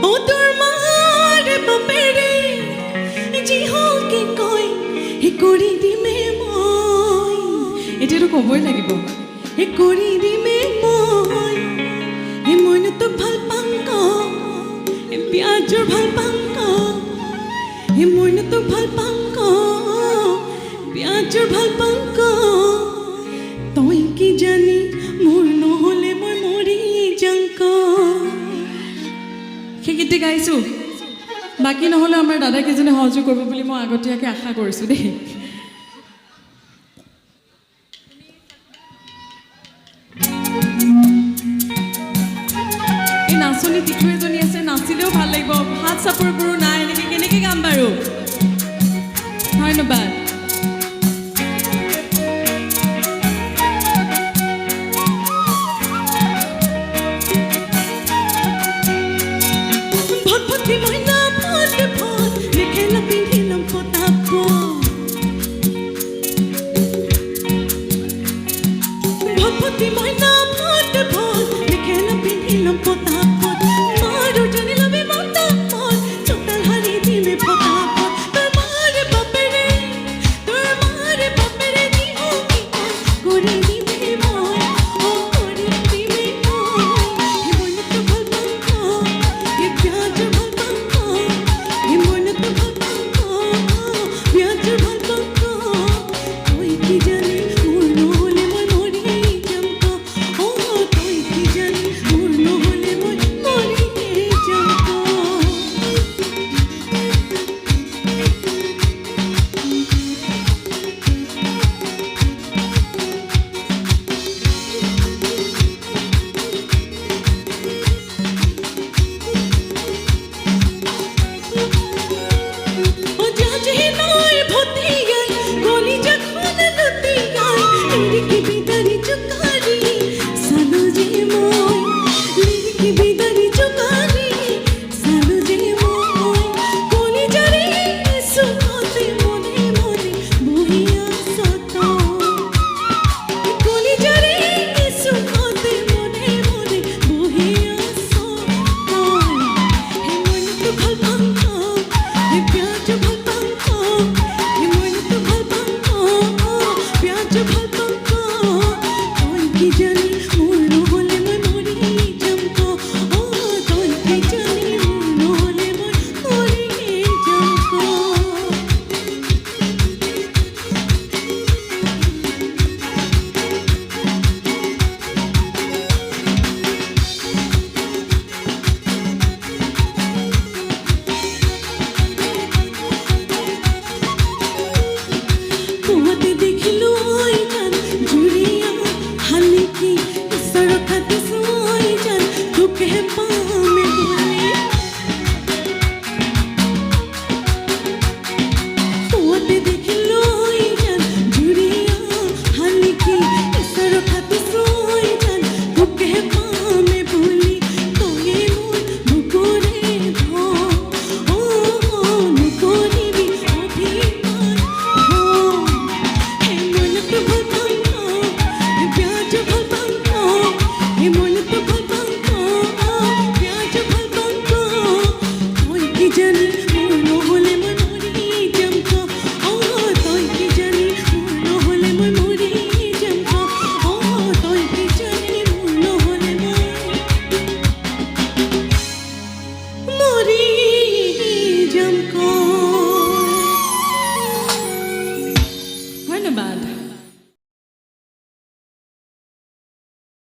ও তোৰ মাৰ বাপেৰে যিহকে কয় হে কৰি দিমে মই এতিয়াতো ক'বই লাগিব হে কৰি দিমে মই হে মইনো তোক ভাল পাম ক হে পিয়াজৰ ভাল পাম ক হে মইনো তোক ভাল পাম ক পিয়াজৰ ভাল পাম ক তই কি জানি মোৰ নহ'লে মই মৰি যাম ক সেই গীতটি গাইছোঁ বাকী নহ'লে আমাৰ দাদাকেইজনে সহযোগ কৰিব বুলি মই আগতীয়াকৈ আশা কৰিছোঁ দেই এই নাচনী টিঠু এজনী আছে নাচিলেও ভাল লাগিব হাত চাপৰবোৰো নাই এনেকৈ কেনেকৈ গাম বাৰু ধন্যবাদ Pota